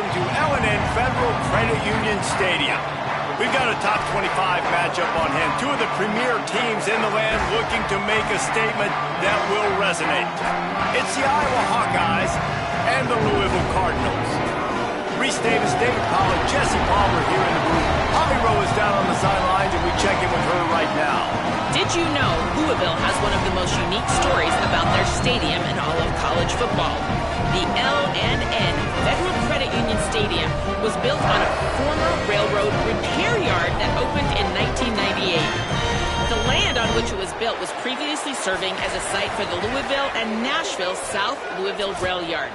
welcome to L&N Federal Credit Union Stadium. We've got a top 25 matchup on hand. Two of the premier teams in the land looking to make a statement that will resonate. It's the Iowa Hawkeyes and the Louisville Cardinals. Reese Davis, David Pollack, Jesse Palmer here in the booth. Holly Rowe is down on the sidelines, and we check in with her right now. Did you know Louisville has one of the most unique stories about their stadium in all of college football? The L&N Federal Credit Union Stadium was built on a former railroad repair yard that opened in 1998. The land on which it was built was previously serving as a site for the Louisville and Nashville South Louisville Rail Yard.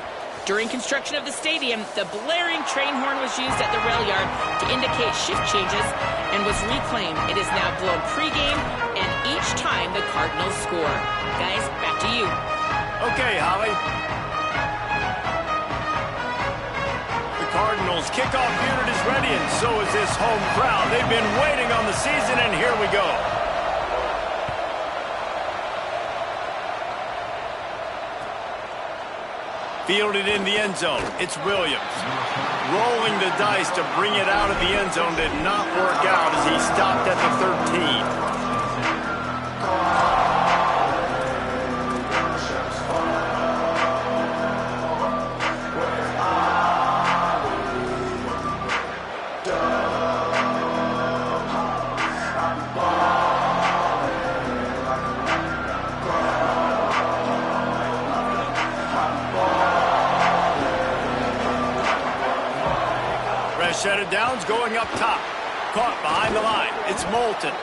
During construction of the stadium, the blaring train horn was used at the rail yard to indicate shift changes and was reclaimed. It is now blown pregame and each time the Cardinals score. Guys, back to you. Okay, Holly. The Cardinals kickoff unit is ready, and so is this home crowd. They've been waiting on the season, and here we go. Fielded in the end zone. It's Williams. Rolling the dice to bring it out of the end zone did not work out as he stopped at the 13. Set it down's going up top. Caught behind the line. It's Moulton.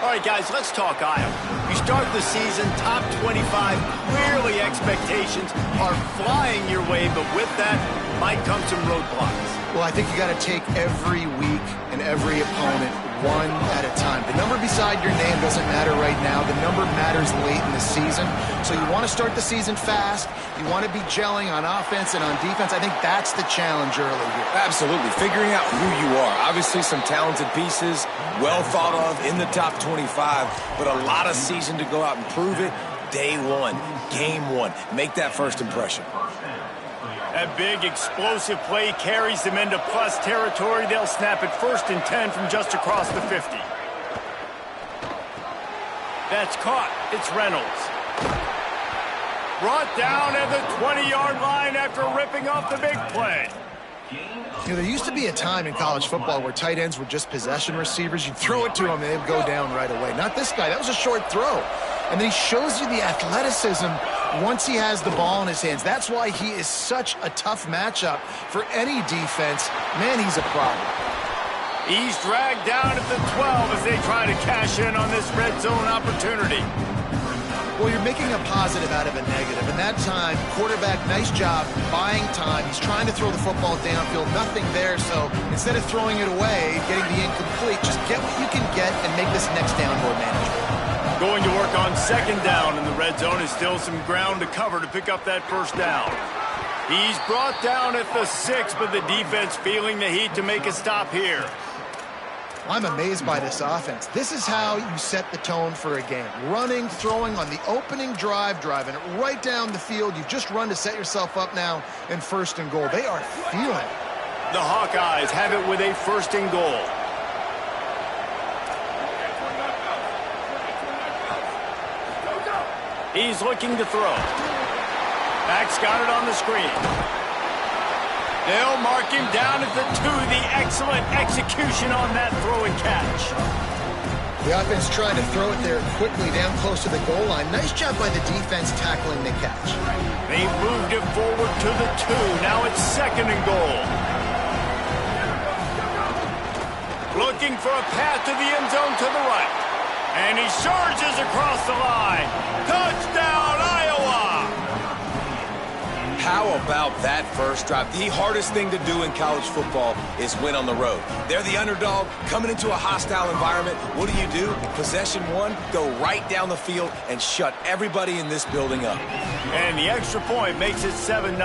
All right, guys, let's talk Iowa. You start the season top 25. Clearly expectations are flying your way, but with that might come some roadblocks. Well, I think you got to take every week and every opponent one at a time. The number beside your name doesn't matter right now. The number matters late in the season. So you want to start the season fast. You want to be gelling on offense and on defense. I think that's the challenge early here. Absolutely. Figuring out who you are. Obviously some talented pieces, well thought of in the top 25, but a lot of season to go out and prove it. Day one, game one. Make that first impression. That big explosive play carries them into plus territory. They'll snap it 1st and 10 from just across the 50. That's caught. It's Reynolds. Brought down at the 20-yard line after ripping off the big play. You know, there used to be a time in college football where tight ends were just possession receivers. You'd throw it to them and they'd go down right away. Not this guy. That was a short throw. And then he shows you the athleticism once he has the ball in his hands. That's why he is such a tough matchup for any defense. Man, he's a problem. He's dragged down at the 12 as they try to cash in on this red zone opportunity. Well, you're making a positive out of a negative. And that time, quarterback, nice job buying time. He's trying to throw the football downfield. Nothing there. So instead of throwing it away, getting the incomplete, just get what you can get and make this next down more manageable. Going to work on 2nd down in the red zone. Is still some ground to cover to pick up that 1st down. He's brought down at the 6, but the defense feeling the heat to make a stop here. I'm amazed by this offense. This is how you set the tone for a game. Running, throwing on the opening drive, driving it right down the field. You've just run to set yourself up now in 1st and goal. They are feeling it. The Hawkeyes have it with a 1st and goal. He's looking to throw. Back's got it on the screen. They'll mark him down at the 2. The excellent execution on that throw and catch. The offense trying to throw it there quickly down close to the goal line. Nice job by the defense tackling the catch. They moved it forward to the 2. Now it's 2nd and goal. Looking for a path to the end zone to the right. And he surges across the line. Touchdown, Iowa! How about that first drive? The hardest thing to do in college football is win on the road. They're the underdog coming into a hostile environment. What do? Possession 1, go right down the field and shut everybody in this building up. And the extra point makes it 7-0.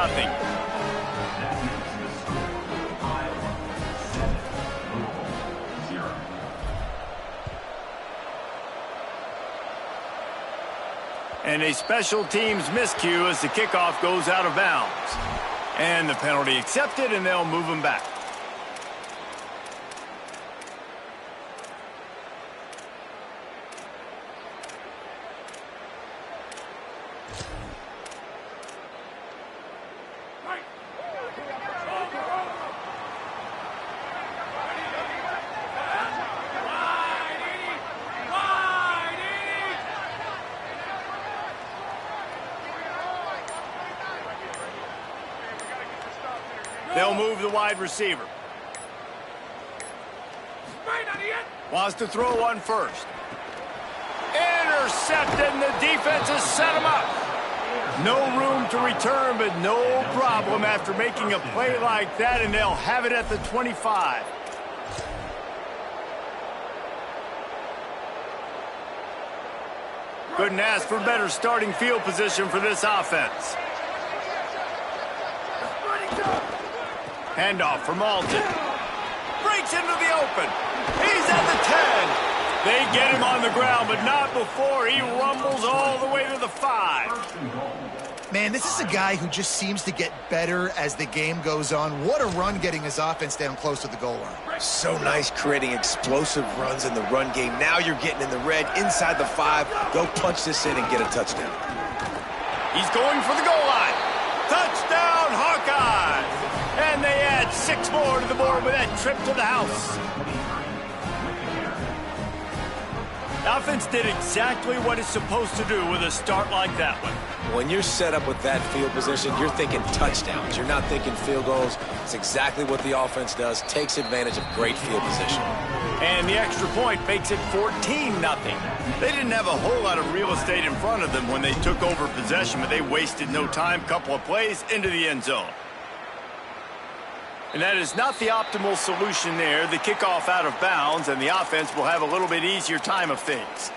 And a special teams miscue as the kickoff goes out of bounds. And the penalty accepted, and they'll move him back. They'll move the wide receiver. Wants to throw one first. Intercepted, and the defense has set him up. No room to return, but no problem after making a play like that, and they'll have it at the 25. Couldn't ask for better starting field position for this offense. Handoff for Malton. Breaks into the open. He's at the 10. They get him on the ground, but not before he rumbles all the way to the 5. Man, this is a guy who just seems to get better as the game goes on. What a run getting his offense down close to the goal line. So nice creating explosive runs in the run game. Now you're getting in the red inside the 5. Go punch this in and get a touchdown. He's going for the goal line. Touchdown, Hawkeyes! And they add 6 more to the board with that trip to the house. The offense did exactly what it's supposed to do with a start like that one. When you're set up with that field position, you're thinking touchdowns. You're not thinking field goals. It's exactly what the offense does. Takes advantage of great field position. And the extra point makes it 14-0. They didn't have a whole lot of real estate in front of them when they took over possession, but they wasted no time. Couple of plays into the end zone. And that is not the optimal solution there. The kickoff out of bounds, and the offense will have a little bit easier time of things.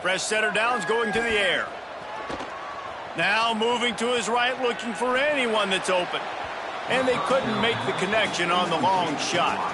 Fresh setter downs going to the air. Now moving to his right, looking for anyone that's open. And they couldn't make the connection on the long shot.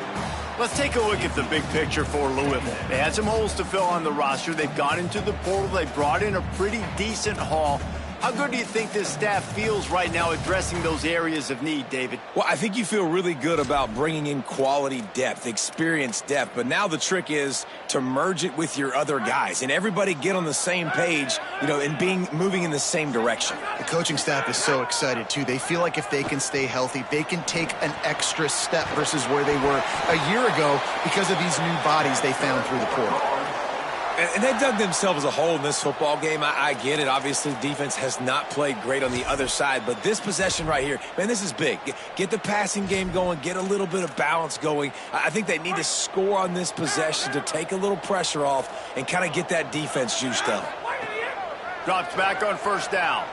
Let's take a look at the big picture for Louisville. They had some holes to fill on the roster. They've gone into the portal. They brought in a pretty decent haul. How good do you think this staff feels right now addressing those areas of need, David? Well, I think you feel really good about bringing in quality depth, experienced depth. But now the trick is to merge it with your other guys and everybody get on the same page, and moving in the same direction. The coaching staff is so excited, too. They feel like if they can stay healthy, they can take an extra step versus where they were a year ago because of these new bodies they found through the portal. And they dug themselves a hole in this football game. I get it. Obviously, defense has not played great on the other side. But this possession right here, man, this is big. Get the passing game going. Get a little bit of balance going. I think they need to score on this possession to take a little pressure off and kind of get that defense juiced up. Drops back on first down.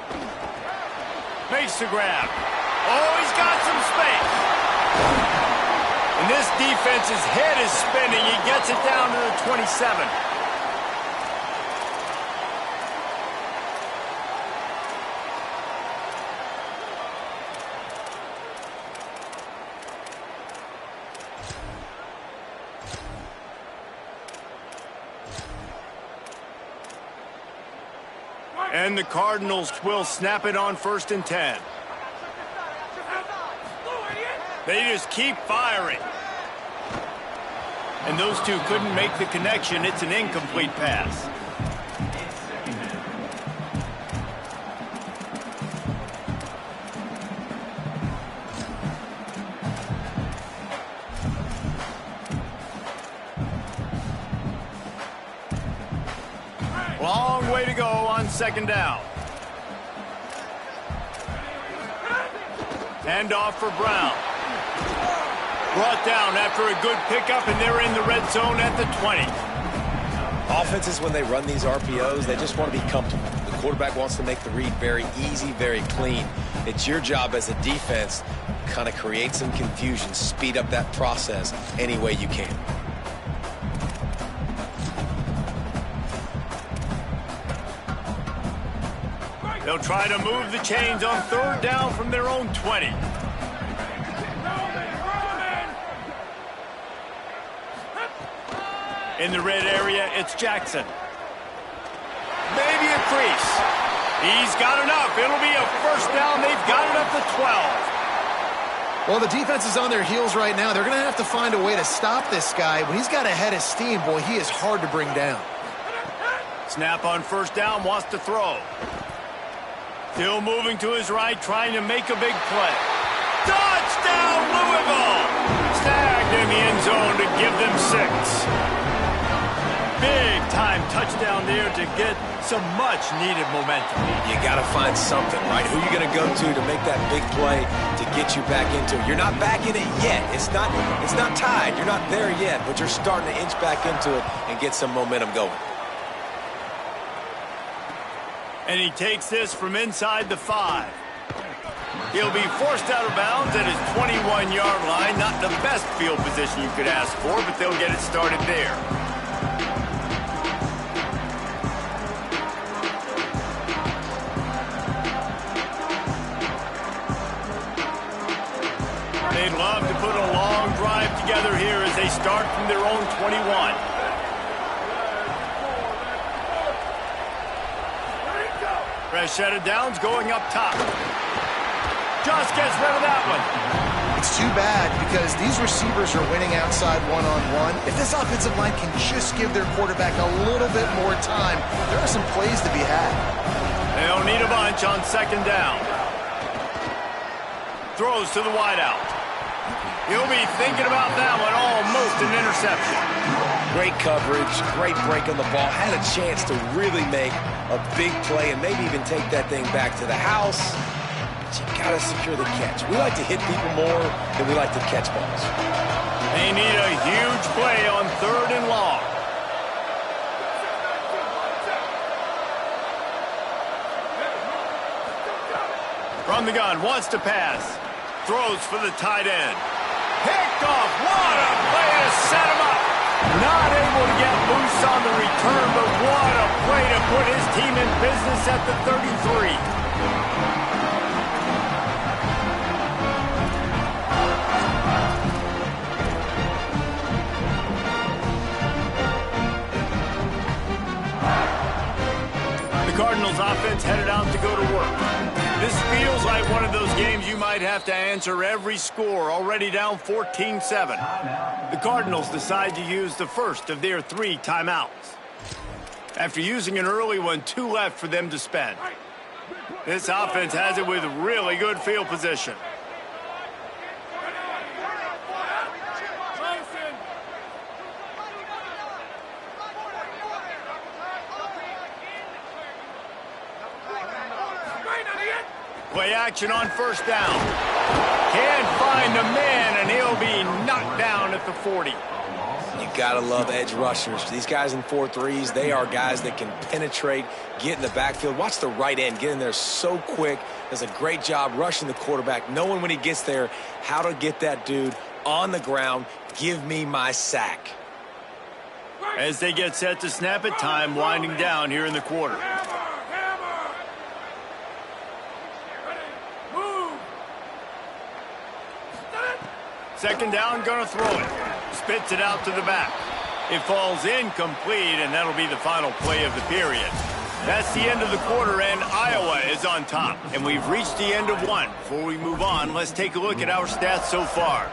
Makes the grab. Oh, he's got some space. And this defense's head is spinning. He gets it down to the 27. And the Cardinals will snap it on 1st and 10. They just keep firing. And those two couldn't make the connection. It's an incomplete pass. Long way to go on 2nd down. Handoff for Brown. Brought down after a good pickup, and they're in the red zone at the 20. Offenses, when they run these RPOs, they just want to be comfortable. The quarterback wants to make the read very easy, very clean. It's your job as a defense to kind of create some confusion, speed up that process any way you can. They'll try to move the chains on third down from their own 20. In the red area, it's Jackson. Maybe a crease. He's got enough. It'll be a first down. They've got it up to 12. Well, the defense is on their heels right now. They're going to have to find a way to stop this guy. When he's got a head of steam, boy, he is hard to bring down. Snap on first down, wants to throw. Still moving to his right, trying to make a big play. Touchdown, Louisville! Snagged in the end zone to give them 6. Big-time touchdown there to get some much-needed momentum. You got to find something, right? Who are you going to go to make that big play to get you back into it? You're not back in it yet. It's not tied. You're not there yet, but you're starting to inch back into it and get some momentum going. And he takes this from inside the 5. He'll be forced out of bounds at his 21-yard line. Not the best field position you could ask for, but they'll get it started there. They'd love to put a long drive together here as they start from their own 21. Fresh set of downs going up top. Just gets rid of that one. It's too bad because these receivers are winning outside one-on-one. If this offensive line can just give their quarterback a little bit more time, there are some plays to be had. They'll need a bunch on second down. Throws to the wideout. He'll be thinking about that one, almost an interception. Great coverage, great break on the ball. Had a chance to really make a big play and maybe even take that thing back to the house. But you got to secure the catch. We like to hit people more than we like to catch balls. They need a huge play on third and long. From the gun, wants to pass. Throws for the tight end. Picked off. What a play to set him up. Not able to get loose on the return, but what a play to put his team in business at the 33. The Cardinals offense headed out to go to work. This feels like one of those games you might have to answer every score, already down 14-7. The Cardinals decide to use the first of their 3 timeouts. After using an early one, 2 left for them to spend. This offense has it with really good field position. Play action on first down. Can't find the man, and he'll be knocked down at the 40. You gotta love edge rushers. These guys in 4-3s, they are guys that can penetrate, get in the backfield. Watch the right end get in there so quick. Does a great job rushing the quarterback, knowing when he gets there how to get that dude on the ground. Give me my sack. As they get set to snap it, time winding down here in the quarter. Second down, gonna throw it. Spits it out to the back. It falls incomplete, and that'll be the final play of the period. That's the end of the quarter, and Iowa is on top. And we've reached the end of one. Before we move on, let's take a look at our stats so far.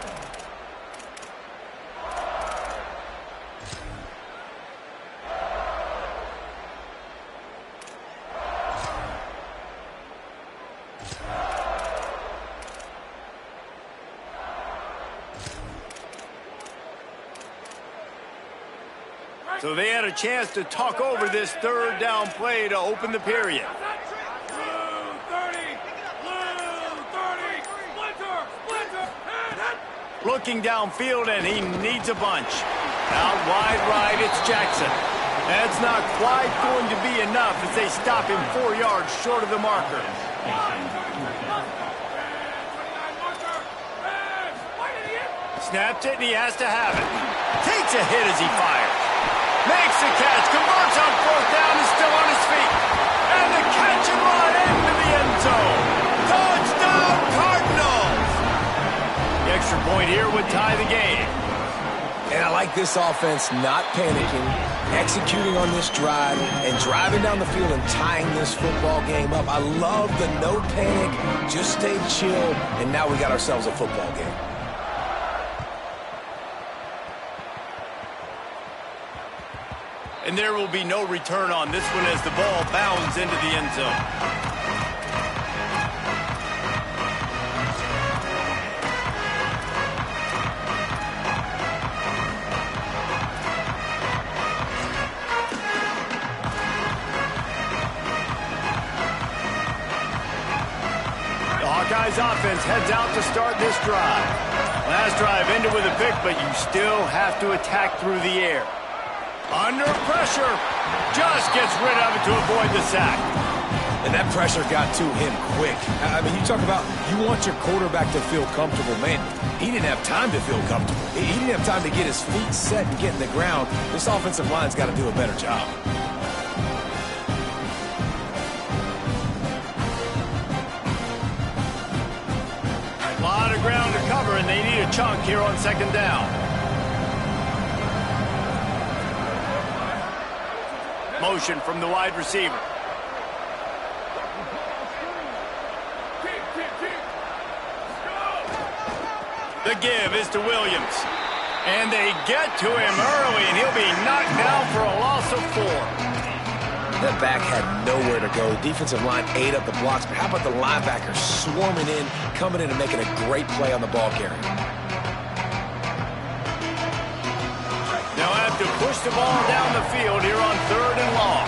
So they had a chance to talk over this third down play to open the period. Looking downfield, and he needs a bunch. Out wide right, it's Jackson. That's not quite going to be enough as they stop him 4 yards short of the marker. Snapped it, and he has to have it. Takes a hit as he fires. Makes the catch, converts on fourth down, is still on his feet. And the catch and run, and extra point here would tie the game. And I like this offense not panicking, executing on this drive, and driving down the field and tying this football game up. I love the no panic, just stay chill, and now we got ourselves a football game. And there will be no return on this one as the ball bounds into the end zone. Hawkeyes offense heads out to start this drive. Last drive ended with a pick, but you still have to attack through the air. Under pressure, just gets rid of it to avoid the sack. And that pressure got to him quick. I mean, you talk about you want your quarterback to feel comfortable. Man, he didn't have time to feel comfortable. He didn't have time to get his feet set and get in the ground. This offensive line's got to do a better job. A lot of ground to cover, and they need a chunk here on second down. Motion from the wide receiver. The give is to Williams. And they get to him early, and he'll be knocked down for a loss of 4. That back had nowhere to go. The defensive line ate up the blocks, but how about the linebackers swarming in, coming in and making a great play on the ball carrier? They'll have to push the ball down the field here on 3rd and long.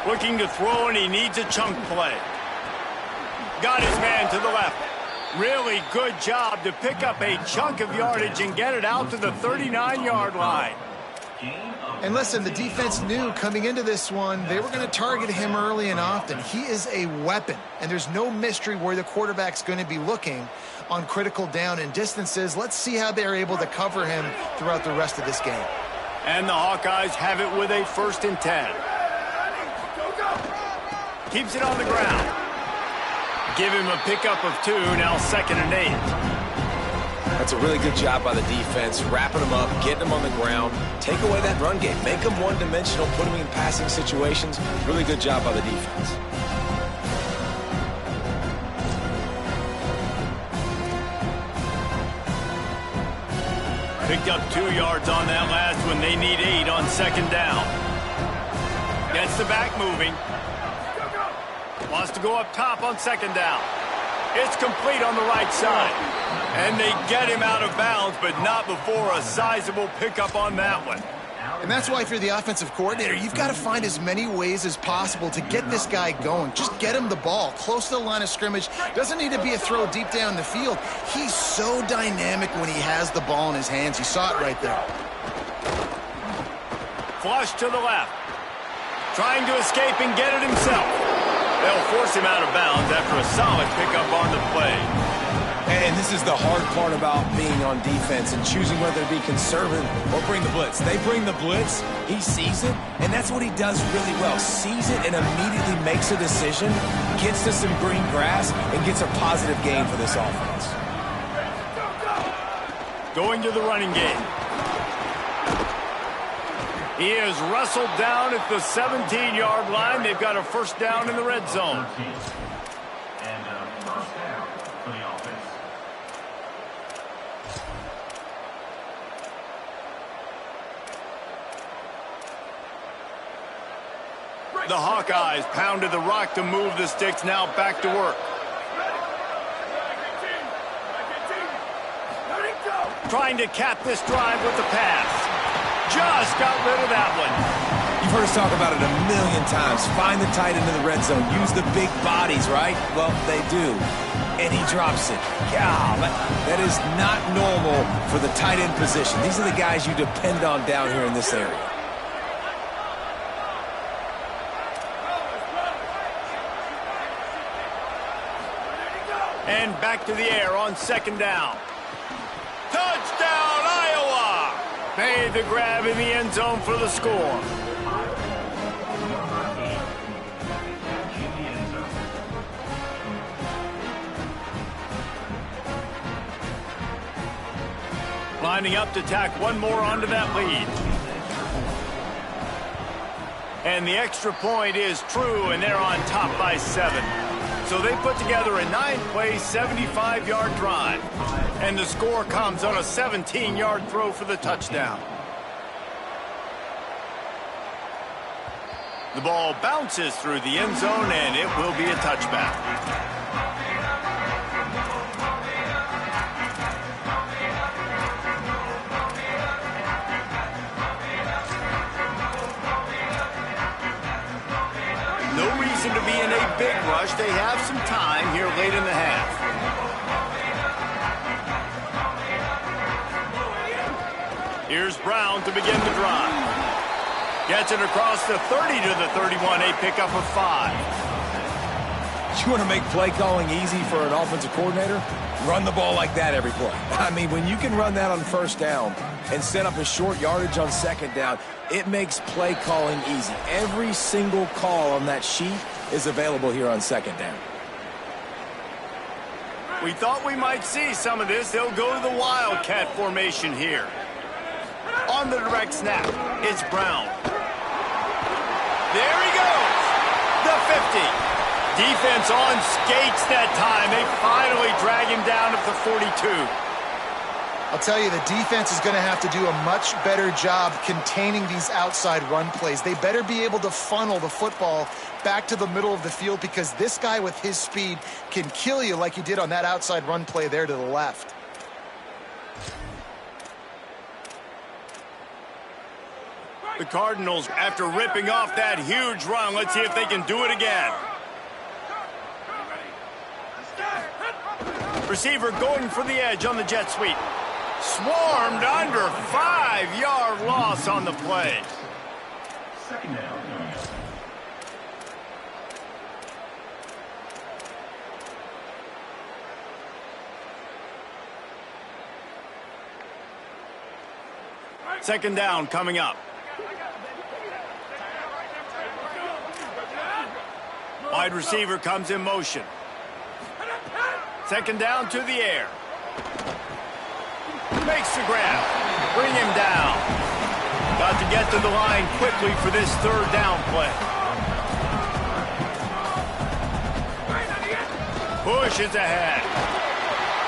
Looking to throw, and he needs a chunk play. Got his man to the left. Really good job to pick up a chunk of yardage and get it out to the 39-yard line. And listen, the defense knew coming into this one, they were going to target him early and often. He is a weapon, and there's no mystery where the quarterback's going to be looking on critical down and distances. Let's see how they're able to cover him throughout the rest of this game. And the Hawkeyes have it with a 1st and 10. Keeps it on the ground. Give him a pickup of 2, now 2nd and 8. That's a really good job by the defense, wrapping them up, getting them on the ground, take away that run game, make them one-dimensional, put them in passing situations. Really good job by the defense. Picked up 2 yards on that last one. They need 8 on 2nd down. Gets the back moving. Wants to go up top on 2nd down. It's complete on the right side. And they get him out of bounds, but not before a sizable pickup on that one. And that's why if you're the offensive coordinator, you've got to find as many ways as possible to get this guy going. Just get him the ball close to the line of scrimmage. Doesn't need to be a throw deep down the field. He's so dynamic when he has the ball in his hands. You saw it right there. Flush to the left. Trying to escape and get it himself. They'll force him out of bounds after a solid pickup on the play. And this is the hard part about being on defense and choosing whether to be conservative or bring the blitz. They bring the blitz, he sees it, and that's what he does really well. Sees it and immediately makes a decision, gets to some green grass, and gets a positive gain for this offense. Going to the running game. He is wrestled down at the 17-yard line. They've got a 1st down in the red zone. The Hawkeyes pounded the rock to move the sticks, now back to work. Trying to cap this drive with the pass. Just got rid of that one. You've heard us talk about it a million times. Find the tight end in the red zone. Use the big bodies, right? Well, they do. And he drops it. God, that is not normal for the tight end position. These are the guys you depend on down here in this area. And back to the air on 2nd down. Touchdown, Iowa! Made the grab in the end zone for the score. Lining up to tack one more onto that lead. And the extra point is true, and they're on top by 7. So they put together a 9-play, 75-yard drive. And the score comes on a 17-yard throw for the touchdown. The ball bounces through the end zone, and it will be a touchback. No reason to be in a big rush. They have some time here late in the half. Here's Brown to begin the drive. Gets it across the 30 to the 31, a pickup of 5. You want to make play calling easy for an offensive coordinator? Run the ball like that every play. I mean, when you can run that on first down and set up a short yardage on second down, it makes play calling easy. Every single call on that sheet is available here on second down. We thought we might see some of this. They'll go to the Wildcat formation here. On the direct snap, it's Brown. There he goes. The 50. Defense on skates that time. They finally drag him down at the 42. I'll tell you, the defense is going to have to do a much better job containing these outside run plays. They better be able to funnel the football back to the middle of the field, because this guy with his speed can kill you like he did on that outside run play there to the left. The Cardinals, after ripping off that huge run, let's see if they can do it again. Receiver going for the edge on the jet sweep. Swarmed under, 5-yard loss on the play. Second down. Second down coming up. Wide receiver comes in motion. Second down to the air. Makes the grab. Bring him down. Got to get to the line quickly for this third down play. Pushes ahead.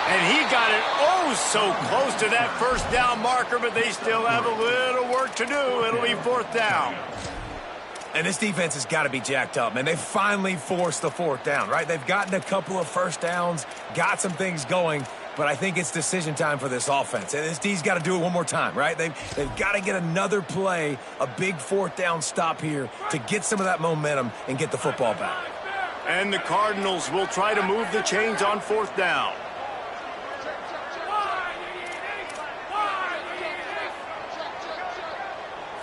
And he got it oh so close to that first down marker, but they still have a little work to do. It'll be fourth down. And this defense has got to be jacked up, man. They finally forced the fourth down, right? They've gotten a couple of first downs, got some things going, but I think it's decision time for this offense. And this D's got to do it one more time, right? They've got to get another play, a big fourth down stop here to get some of that momentum and get the football back. And the Cardinals will try to move the chains on fourth down.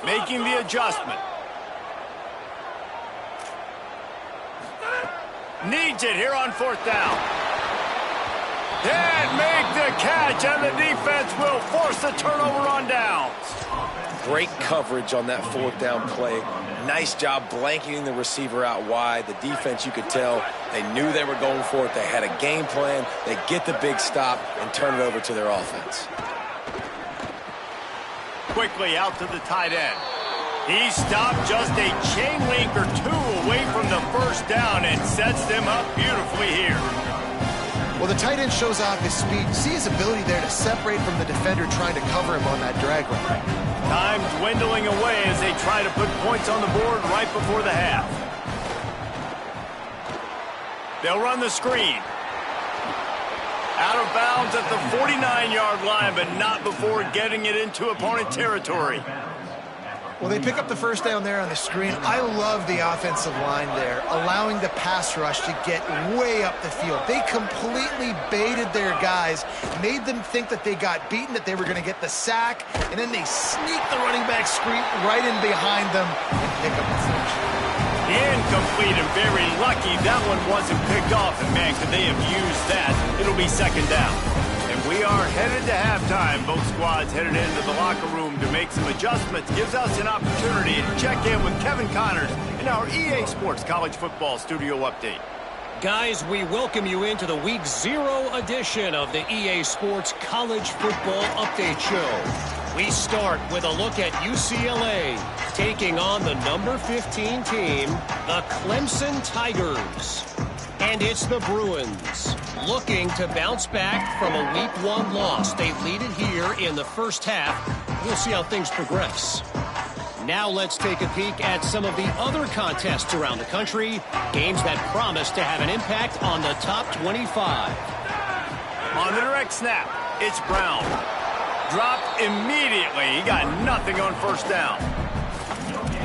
Making the adjustment. Needs it here on fourth down. Can't make the catch, and the defense will force the turnover on downs. Great coverage on that fourth down play. Nice job blanketing the receiver out wide. The defense, you could tell, they knew they were going for it. They had a game plan. They get the big stop and turn it over to their offense. Quickly out to the tight end. He stopped just a chain link or two away from the first down and sets them up beautifully here. Well, the tight end shows off his speed. You see his ability there to separate from the defender trying to cover him on that drag route. Time dwindling away as they try to put points on the board right before the half. They'll run the screen. Out of bounds at the 49-yard line, but not before getting it into opponent territory. Well, they pick up the first down there on the screen. I love the offensive line there, allowing the pass rush to get way up the field. They completely baited their guys, made them think that they got beaten, that they were going to get the sack, and then they sneak the running back screen right in behind them and pick up the first. Incomplete, and very lucky that one wasn't picked off. And man, could they have used that? It'll be second down. And we are headed to halftime. Both squads headed into the locker room to make some adjustments. Gives us an opportunity to check in with Kevin Connors in our EA Sports College Football Studio Update. Guys, we welcome you into the Week 0 edition of the EA Sports College Football Update Show. We start with a look at UCLA taking on the number 15 team, the Clemson Tigers. And it's the Bruins looking to bounce back from a Week 1 loss. They lead it here in the first half. We'll see how things progress. Now let's take a peek at some of the other contests around the country, games that promise to have an impact on the top 25. On the direct snap, it's Brown. Dropped immediately. He got nothing on first down.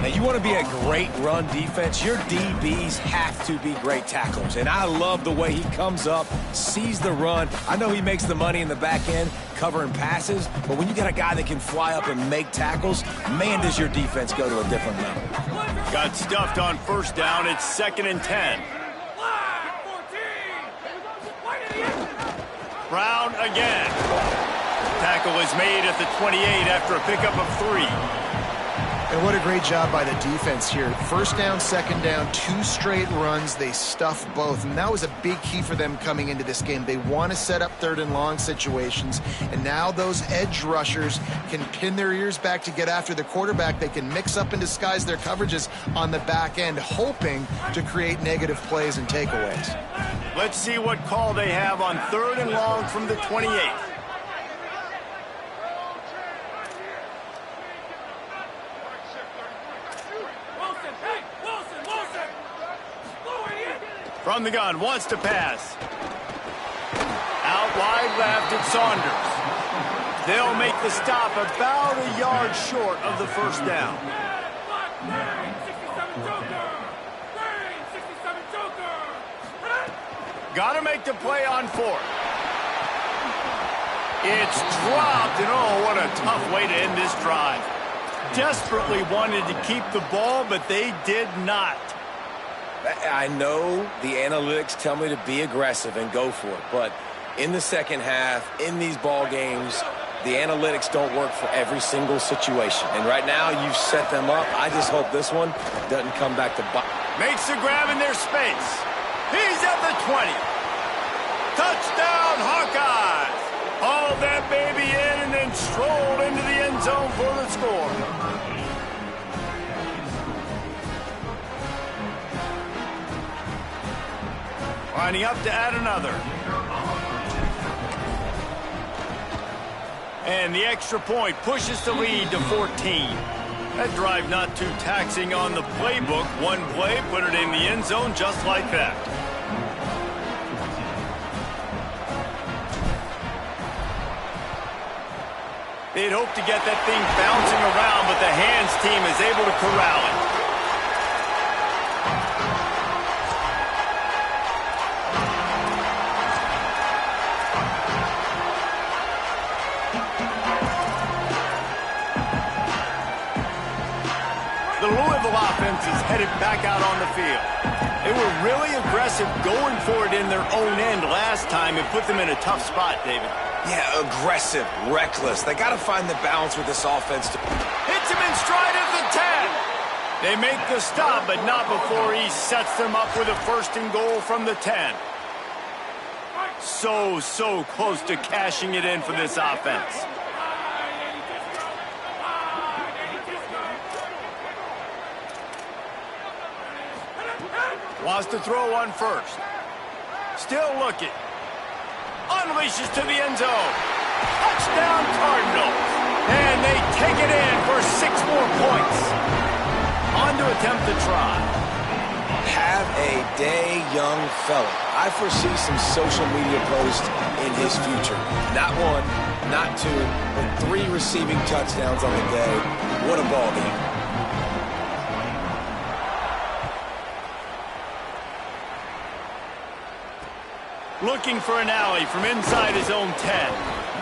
Now, you want to be a great run defense, your DBs have to be great tacklers. And I love the way he comes up, sees the run. I know he makes the money in the back end covering passes, but when you got a guy that can fly up and make tackles, man, does your defense go to a different level. Got stuffed on first down. It's 2nd and 10. Brown again. Tackle is made at the 28 after a pickup of 3. And what a great job by the defense here. First down, second down, 2 straight runs. They stuffed both. And that was a big key for them coming into this game. They want to set up 3rd and long situations. And now those edge rushers can pin their ears back to get after the quarterback. They can mix up and disguise their coverages on the back end, hoping to create negative plays and takeaways. Let's see what call they have on 3rd and long from the 28. From the gun, wants to pass. Out wide left, it's Saunders. They'll make the stop about a yard short of the first down. Got to make the play on 4th. It's dropped, and oh, what a tough way to end this drive. Desperately wanted to keep the ball, but they did not. I know the analytics tell me to be aggressive and go for it, but in the second half, in these ball games, the analytics don't work for every single situation. And right now, you've set them up. I just hope this one doesn't come back to bite. Makes the grab in their space. He's at the 20. Touchdown, Hawkeyes. Hauled that baby in and then strolled into the end zone for the score. Lining up to add another. And the extra point pushes the lead to 14. That drive not too taxing on the playbook. One play, put it in the end zone just like that. They'd hoped to get that thing bouncing around, but the hands team is able to corral it. The Louisville offense is headed back out on the field. They were really aggressive going for it in their own end last time and put them in a tough spot, David. Yeah, aggressive, reckless. They got to find the balance with this offense. Hits him in stride at the 10. They make the stop, but not before he sets them up with a 1st and goal from the 10. So close to cashing it in for this offense. Wants to throw on 1st. Still looking. Unleashes to the end zone. Touchdown, Cardinals. And they take it in for 6 more points. On to attempt the try. Have a day, young fella. I foresee some social media posts in his future. Not 1, not 2, but 3 receiving touchdowns on the day. What a ball game. Looking for an alley from inside his own 10.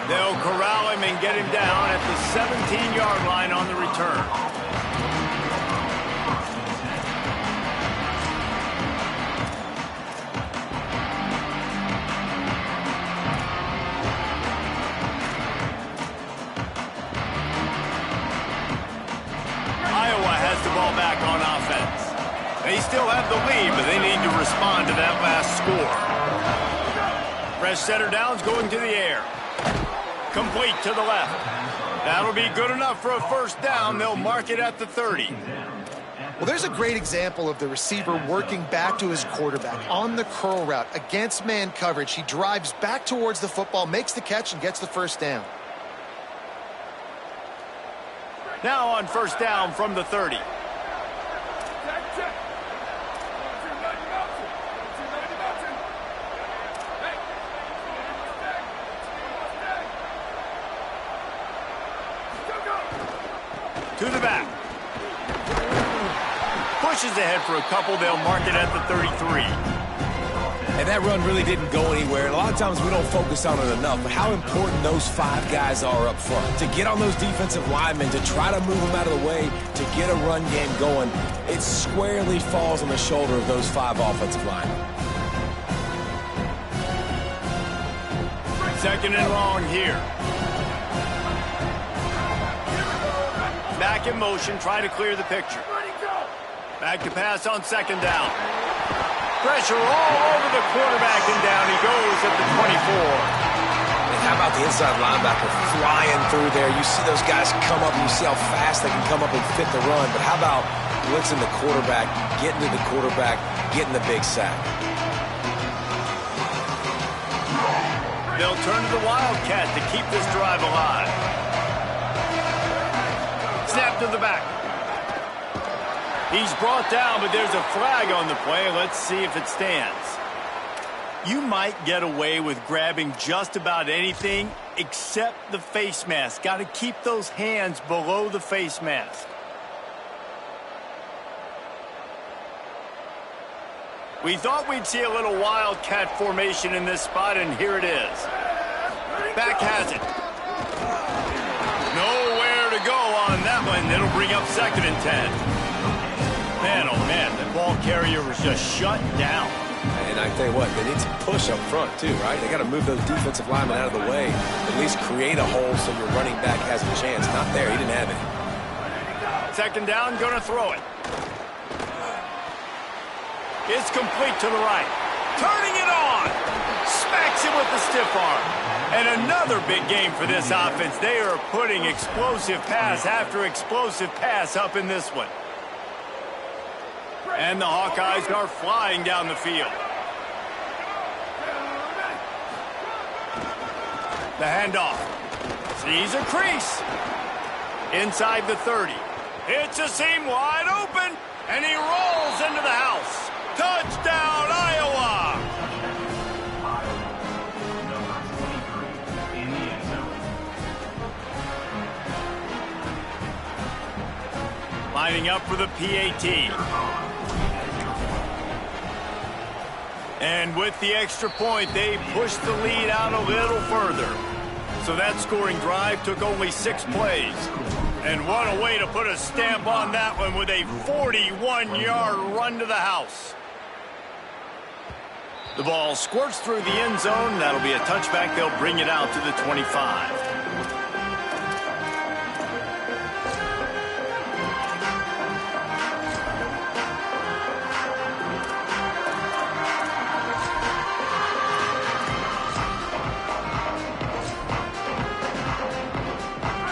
They'll corral him and get him down at the 17-yard line on the return. Iowa has the ball back on offense. They still have the lead, but they need to respond to that last score. Fresh center downs going to the air. Complete to the left. That'll be good enough for a first down. They'll mark it at the 30. Well, there's a great example of the receiver working back to his quarterback on the curl route against man coverage. He drives back towards the football, makes the catch, and gets the first down. Now on first down from the 30. To the back. Pushes ahead for a couple. They'll mark it at the 33. And that run really didn't go anywhere. And a lot of times we don't focus on it enough, but how important those 5 guys are up front. To get on those defensive linemen, to try to move them out of the way, to get a run game going, it squarely falls on the shoulder of those 5 offensive linemen. Second and long here. Back in motion, try to clear the picture. Back to pass on second down. Pressure all over the quarterback, and down he goes at the 24. And how about the inside linebacker flying through there? You see those guys come up, and you see how fast they can come up and fit the run. But how about blitzing the quarterback, getting to the quarterback, getting the big sack? They'll turn to the Wildcat to keep this drive alive. Snap to the back. He's brought down, but there's a flag on the play. Let's see if it stands. You might get away with grabbing just about anything except the face mask. Got to keep those hands below the face mask. We thought we'd see a little Wildcat formation in this spot, and here it is. Back has it. Nowhere to go on that one. It'll bring up second and 10. Man, oh man, the ball carrier was just shut down. And I tell you what, they need to push up front too, right? They got to move those defensive linemen out of the way. At least create a hole so your running back has a chance. Not there, he didn't have it. Second down, gonna throw it. It's complete to the right. Turning it on. Smacks it with the stiff arm. And another big game for this offense. They are putting explosive pass after explosive pass up in this one. And the Hawkeyes are flying down the field. The handoff. Sees a crease. Inside the 30. It's a seam wide open. And he rolls into the house. Touchdown, Iowa! Lining up for the PAT. And with the extra point, they pushed the lead out a little further. So that scoring drive took only 6 plays. And what a way to put a stamp on that one with a 41-yard run to the house. The ball squirts through the end zone. That'll be a touchback. They'll bring it out to the 25.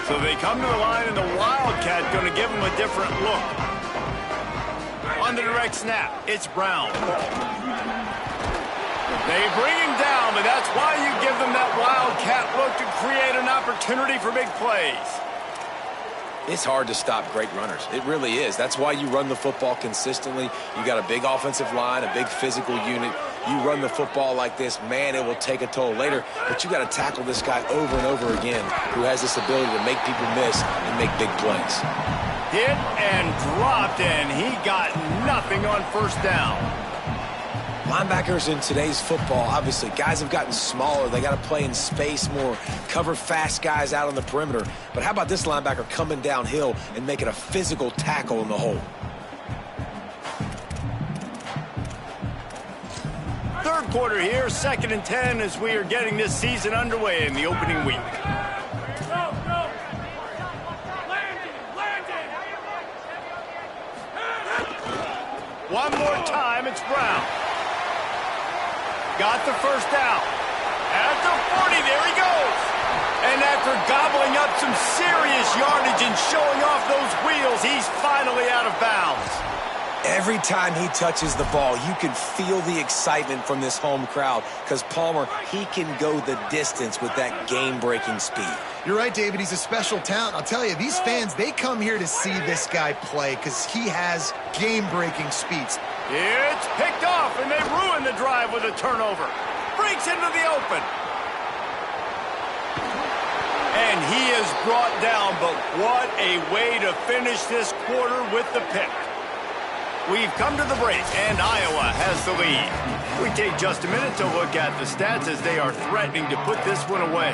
So they come to the line, and the Wildcat going to give them a different look. On the direct snap, it's Brown. They bring him down, but that's why you give them that Wildcat look to create an opportunity for big plays. It's hard to stop great runners. It really is. That's why you run the football consistently. You got a big offensive line, a big physical unit. You run the football like this, man, it will take a toll later. But you got to tackle this guy over and over again who has this ability to make people miss and make big plays. Hit and dropped, and he got nothing on first down. Linebackers in today's football, obviously, guys have gotten smaller. They got to play in space more, cover fast guys out on the perimeter. But how about this linebacker coming downhill and making a physical tackle in the hole? Third quarter here, 2nd and 10 as we are getting this season underway in the opening week. One more time, it's Brown. Got the first down. At the 40, there he goes. And after gobbling up some serious yardage and showing off those wheels, he's finally out of bounds. Every time he touches the ball, you can feel the excitement from this home crowd because Palmer, he can go the distance with that game-breaking speed. You're right, David. He's a special talent. I'll tell you, these fans, they come here to see this guy play because he has game-breaking speeds. It's picked off, and they ruin the drive with a turnover. Breaks into the open. And he is brought down, but what a way to finish this quarter with the pick. We've come to the break, and Iowa has the lead. We take just a minute to look at the stats as they are threatening to put this one away.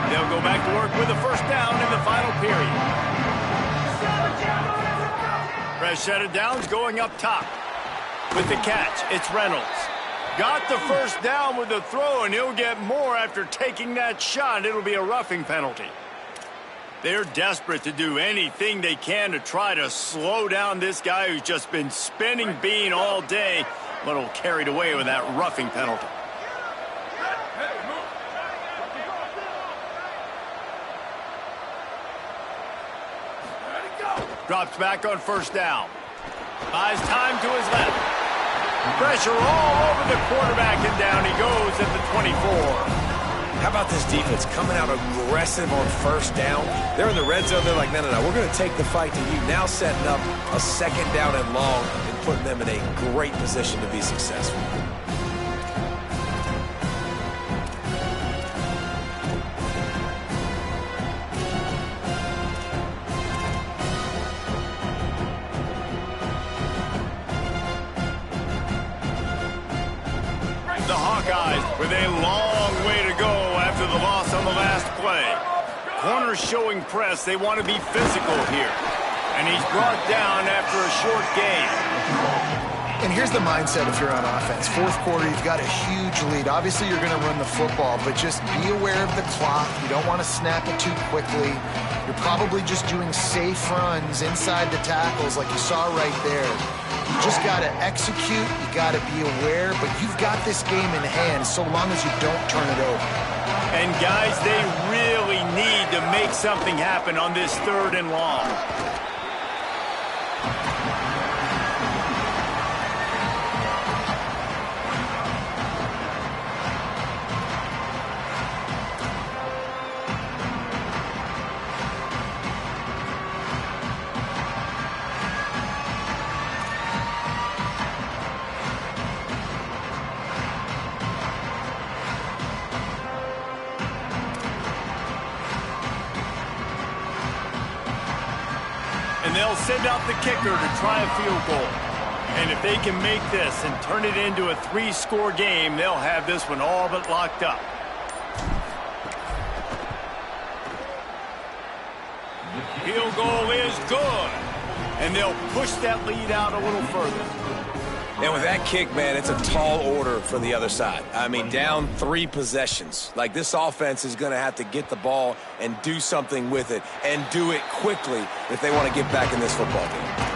They'll go back to work with a first down in the final period. Fresh set of downs going up top. With the catch, it's Reynolds. Got the first down with the throw, and he'll get more after taking that shot. It'll be a roughing penalty. They're desperate to do anything they can to try to slow down this guy who's just been spinning bean all day, but will carried away with that roughing penalty. Drops back on first down. Buys time to his left. Pressure all over the quarterback, and down he goes at the 24. How about this defense coming out aggressive on first down? They're in the red zone. They're like, no, we're going to take the fight to you. Now setting up a second down and long and putting them in a great position to be successful. The Hawkeyes with a long way to go after the loss on the last play. Corners showing press. They want to be physical here. And he's brought down after a short gain. And here's the mindset if you're on offense. Fourth quarter, you've got a huge lead. Obviously, you're going to run the football, but just be aware of the clock. You don't want to snap it too quickly. You're probably just doing safe runs inside the tackles like you saw right there. You just got to execute, you got to be aware, but you've got this game in hand so long as you don't turn it over. And guys, they really need to make something happen on this third and long. And they'll send out the kicker to try a field goal. And if they can make this and turn it into a 3-score game, they'll have this one all but locked up. Field goal is good. And they'll push that lead out a little further. And with that kick, man, it's a tall order for the other side. I mean, down 3 possessions. Like, this offense is going to have to get the ball and do something with it, and do it quickly if they want to get back in this football game.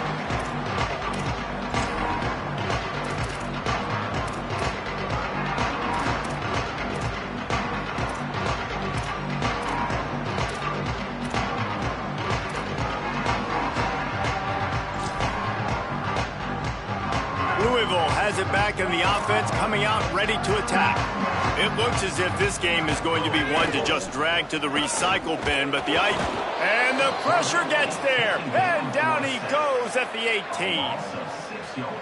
Louisville has it back in the offense, coming out ready to attack. It looks as if this game is going to be one to just drag to the recycle bin, but the ice and the pressure gets there, and down he goes at the 18.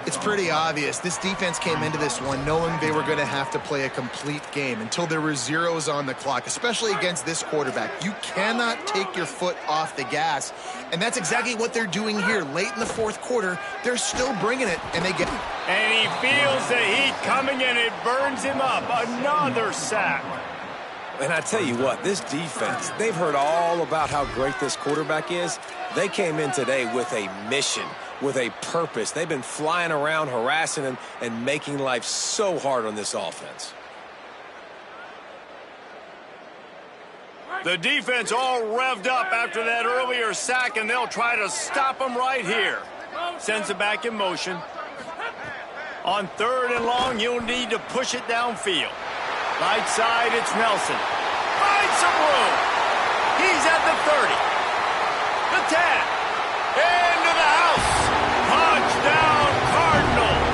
It's pretty obvious. This defense came into this one knowing they were going to have to play a complete game until there were zeros on the clock, especially against this quarterback. You cannot take your foot off the gas, and that's exactly what they're doing here. Late in the fourth quarter, they're still bringing it, and they get it. And he feels the heat coming, and it burns him up. Another sack. And I tell you what, this defense, they've heard all about how great this quarterback is. They came in today with a mission, with a purpose. They've been flying around, harassing him, and making life so hard on this offense. The defense all revved up after that earlier sack, and they'll try to stop them right here. Sends it back in motion. On 3rd and long, you'll need to push it downfield. Right side, it's Nelson. Finds some room. He's at the 30. The 10. Into the house. Touchdown, Cardinals.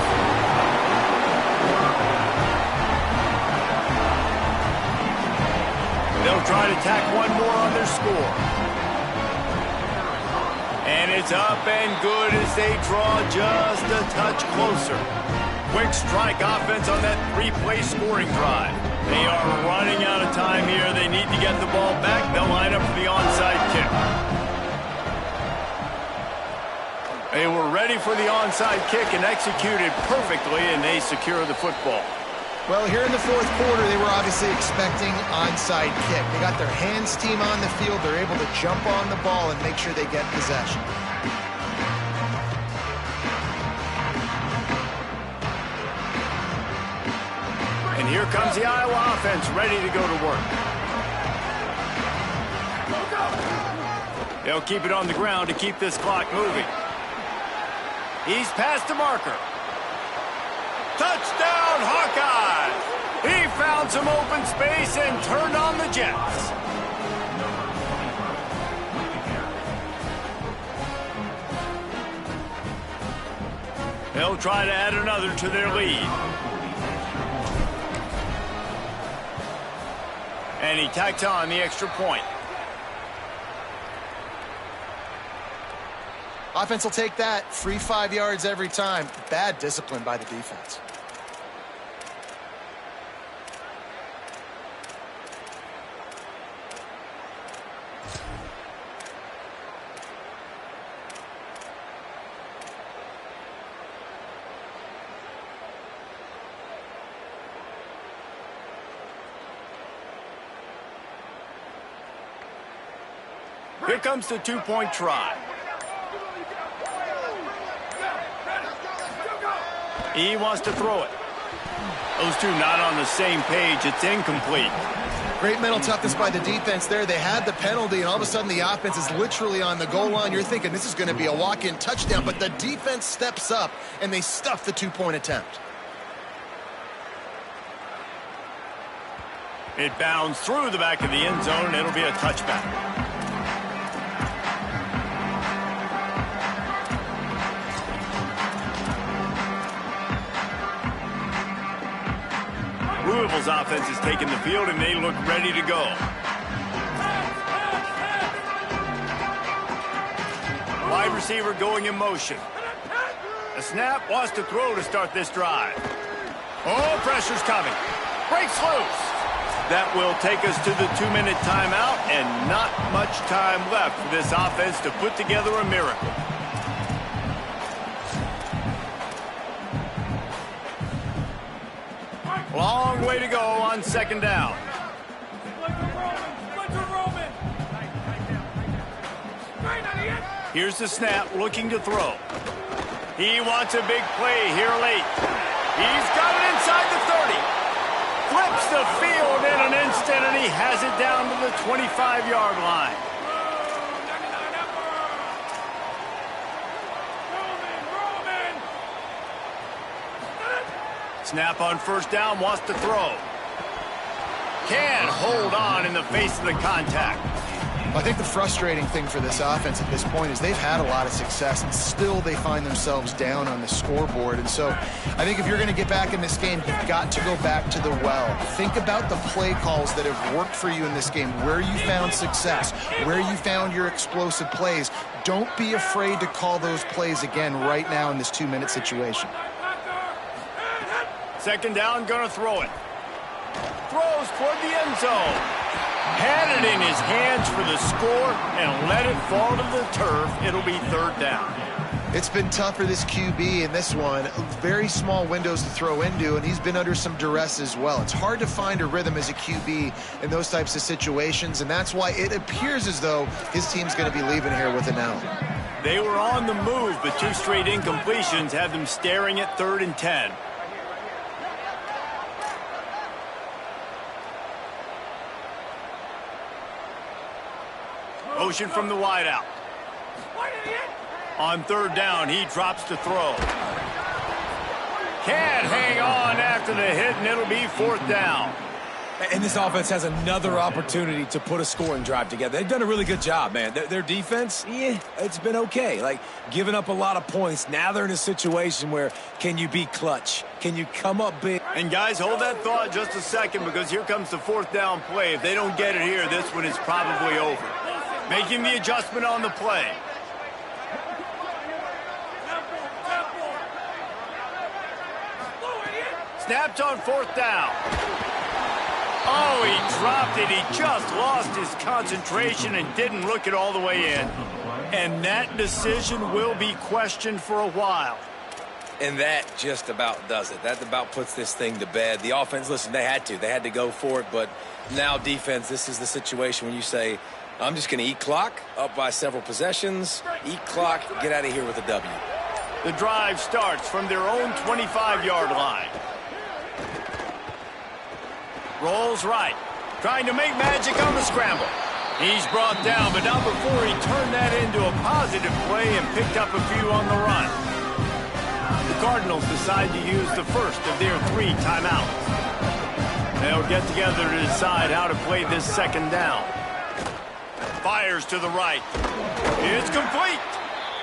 They'll try to tack one more on their score. And it's up and good as they draw just a touch closer. Quick strike offense on that 3-play scoring drive. They are running out of time here. They need to get the ball back. They'll line up for the onside kick. They were ready for the onside kick and executed perfectly, and they secure the football. Well, here in the 4th quarter, they were obviously expecting onside kick. They got their hands team on the field. They're able to jump on the ball and make sure they get possession. And here comes the Iowa offense ready to go to work. They'll keep it on the ground to keep this clock moving. He's past the marker. Touchdown, Hawkeyes! He found some open space and turned on the Jets. They'll try to add another to their lead. And he tacks on the extra point. Offense will take that. Free 5 yards every time. Bad discipline by the defense. Here comes the 2-point try. He wants to throw it. Those two not on the same page. It's incomplete. Great mental toughness by the defense there. They had the penalty, and all of a sudden the offense is literally on the goal line. You're thinking this is going to be a walk-in touchdown, but the defense steps up, and they stuff the 2-point attempt. It bounds through the back of the end zone, and it'll be a touchback. Louisville's offense is taking the field, and they look ready to go. Wide receiver going in motion. A snap, wants to throw to start this drive. Oh, pressure's coming. Breaks loose. That will take us to the 2-minute timeout, and not much time left for this offense to put together a miracle. Long way to go on 2nd down. Here's the snap, looking to throw. He wants a big play here late. He's got it inside the 30. Flips the field in an instant, and he has it down to the 25-yard line. Snap on 1st down, wants to throw. Can't hold on in the face of the contact. I think the frustrating thing for this offense at this point is they've had a lot of success, and still they find themselves down on the scoreboard. And so I think if you're going to get back in this game, you've got to go back to the well. Think about the play calls that have worked for you in this game, where you found success, where you found your explosive plays. Don't be afraid to call those plays again right now in this 2-minute situation. 2nd down, gonna throw it. Throws toward the end zone. Had it in his hands for the score and let it fall to the turf. It'll be 3rd down. It's been tough for this QB in this one. Very small windows to throw into, and he's been under some duress as well. It's hard to find a rhythm as a QB in those types of situations, and that's why it appears as though his team's going to be leaving here with an L. They were on the move, but 2 straight incompletions have them staring at 3rd and 10. motion from the wideout. On third down, he drops to throw. Can't hang on after the hit, and it'll be fourth down. And this offense has another opportunity to put a scoring drive together. They've done a really good job, man. Their defense, it's been okay. Like, giving up a lot of points. Now they're in a situation where, can you be clutch? Can you come up big? And guys, hold that thought just a second, because here comes the fourth down play. If they don't get it here, this one is probably over. Making the adjustment on the play. Snapped on fourth down. Oh, he dropped it. He just lost his concentration and didn't look it all the way in. And that decision will be questioned for a while. And that just about does it. That about puts this thing to bed. The offense, listen, they had to go for it. But now defense, this is the situation when you say, I'm just going to eat clock, up by several possessions, eat clock, get out of here with a W. The drive starts from their own 25-yard line. Rolls right, trying to make magic on the scramble. He's brought down, but not before he turned that into a positive play and picked up a few on the run. The Cardinals decide to use the first of their 3 timeouts. They'll get together to decide how to play this second down. Fires to the right. It's complete.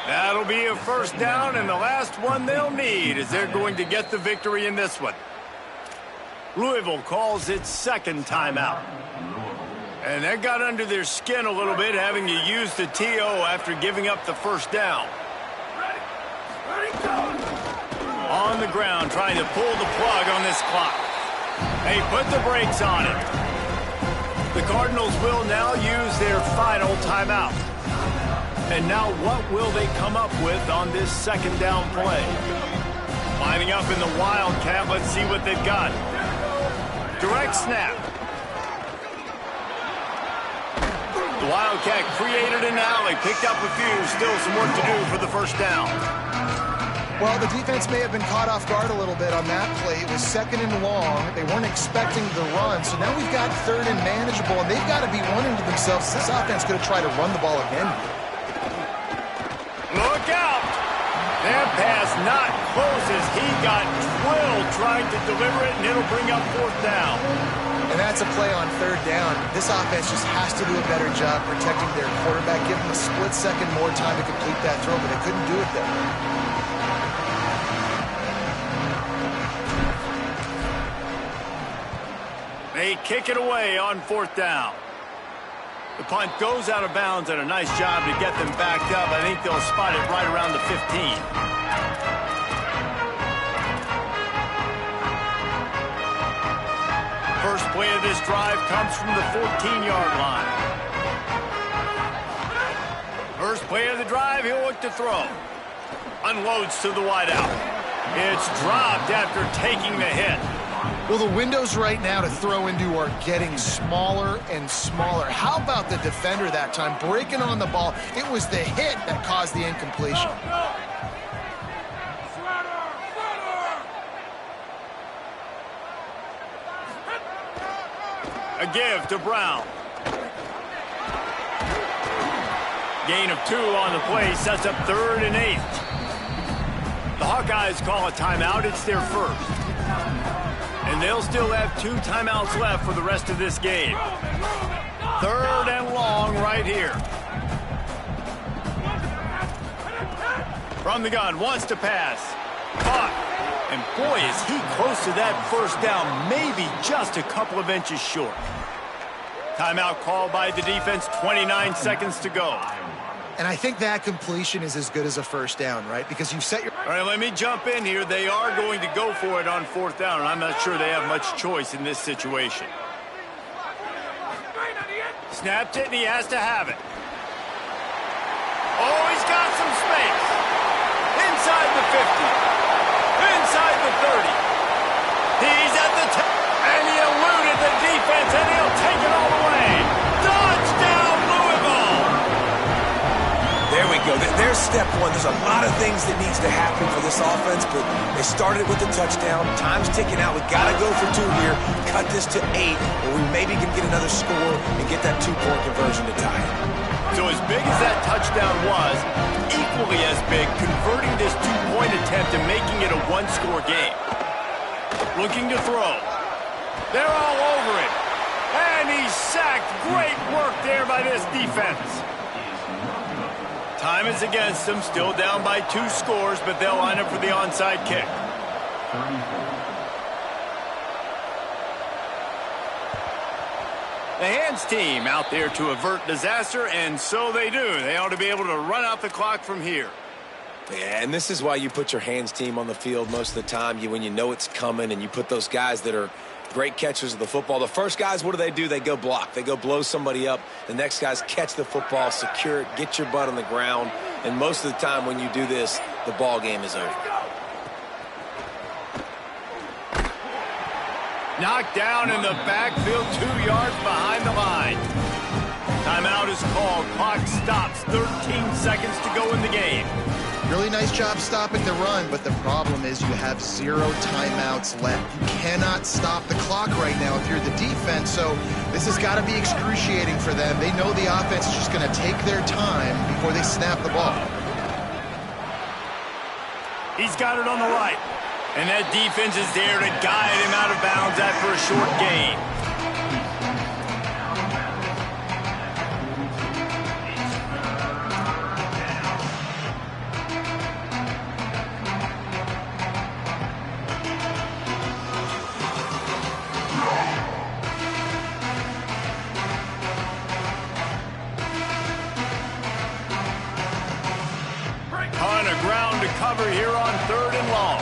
That'll be a first down, and the last one they'll need as they're going to get the victory in this one. Louisville calls its second timeout. And that got under their skin a little bit, having to use the TO after giving up the first down. On the ground, trying to pull the plug on this clock. They put the brakes on it. The Cardinals will now use their final timeout. And now what will they come up with on this second down play? Lining up in the Wildcat, let's see what they've got. Direct snap. The Wildcat created an alley, picked up a few, still some work to do for the first down. Well, the defense may have been caught off guard a little bit on that play. It was second and long. They weren't expecting the run, so now we've got third and manageable, and they've got to be wondering to themselves, this offense going to try to run the ball again. Look out! That pass not close as he got drilled trying to deliver it, and it'll bring up fourth down. And that's a play on third down. This offense just has to do a better job protecting their quarterback. Give them a split second more time to complete that throw, but they couldn't do it there. They kick it away on fourth down. The punt goes out of bounds, and a nice job to get them backed up. I think they'll spot it right around the 15. First play of this drive comes from the 14-yard line. First play of the drive, he'll look to throw. Unloads to the wideout. It's dropped after taking the hit. Well, the windows right now to throw into are getting smaller and smaller. How about the defender that time breaking on the ball? It was the hit that caused the incompletion. A give to Brown. Gain of 2 on the play sets up 3rd and 8. The Hawkeyes call a timeout. It's their first. And they'll still have 2 timeouts left for the rest of this game. 3rd and long right here. From the gun, wants to pass. Caught. And boy, is he close to that first down, maybe just a couple of inches short. Timeout called by the defense, 29 seconds to go. And I think that completion is as good as a first down, right? Because you've set your... All right, let me jump in here. They are going to go for it on fourth down, and I'm not sure they have much choice in this situation. Snapped it, and he has to have it. Oh, he's got some space. Inside the 50. Inside the 30. He's at the 10. And he eluded the defense, and he'll take it all the way. Touchdown, Louisville! There we go. There's step one. There's a lot of things that needs to happen for this offense, but they started with the touchdown. Time's ticking out. We got to go for 2 here. Cut this to 8, or we maybe can get another score and get that 2-point conversion to tie it. So as big as that touchdown was, equally as big, converting this two-point attempt and making it a one-score game. Looking to throw. They're all over it. And he's sacked. Great work there by this defense. Time is against them. Still down by 2 scores, but they'll line up for the onside kick. The hands team out there to avert disaster, and so they do. They ought to be able to run out the clock from here. Yeah, and this is why you put your hands team on the field most of the time. When you know it's coming, and you put those guys that are great catchers of the football. The first guys, what do? They go block. They go blow somebody up. The next guys catch the football, secure it, get your butt on the ground. And most of the time when you do this, the ball game is over. Knocked down in the backfield, 2 yards behind the line. Timeout is called. Clock stops. 13 seconds to go in the game. Really nice job stopping the run, but the problem is you have 0 timeouts left. You cannot stop the clock right now if you're the defense, so this has got to be excruciating for them. They know the offense is just going to take their time before they snap the ball. He's got it on the right, and that defense is there to guide him out of bounds after a short gain. Ton of ground to cover here on 3rd and long.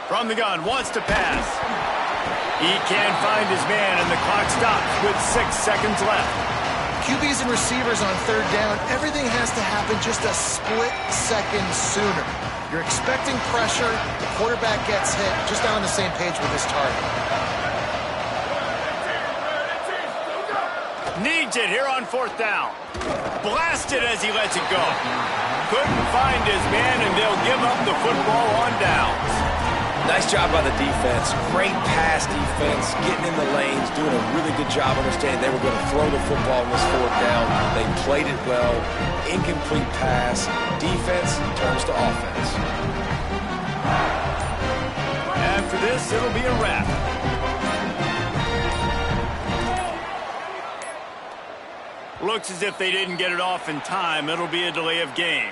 From the gun, wants to pass. He can't find his man, and the clock stops with 6 seconds left. QBs and receivers on 3rd down, everything has to happen just a split second sooner. You're expecting pressure, the quarterback gets hit, just not on the same page with his target. Needs it here on 4th down. Blasted as he lets it go. Couldn't find his man, and they'll give up the football on downs. Nice job by the defense. Great pass defense, getting in the lanes, doing a really good job understanding they were going to throw the football on this 4th down. They played it well. Incomplete pass. Defense turns to offense. After this, it'll be a wrap. Looks as if they didn't get it off in time. It'll be a delay of game.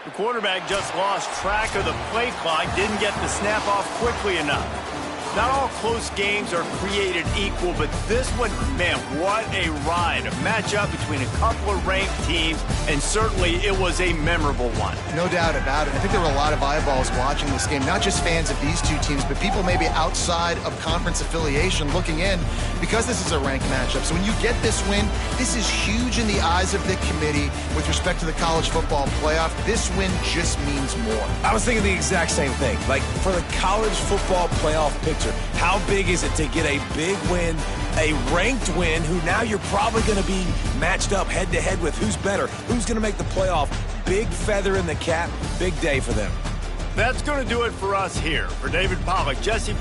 The quarterback just lost track of the play clock, didn't get the snap off quickly enough. Not all close games are created equal, but this one, man, what a ride. A matchup between a couple of ranked teams, and certainly it was a memorable one. No doubt about it. I think there were a lot of eyeballs watching this game, not just fans of these two teams, but people maybe outside of conference affiliation looking in because this is a ranked matchup. So when you get this win, this is huge in the eyes of the committee with respect to the college football playoff. This win just means more. I was thinking the exact same thing. Like, for the college football playoff picture, how big is it to get a big win, a ranked win, who now you're probably going to be matched up head-to-head with who's better, who's going to make the playoff. Big feather in the cap, big day for them. That's going to do it for us here. For David Pollack, Jesse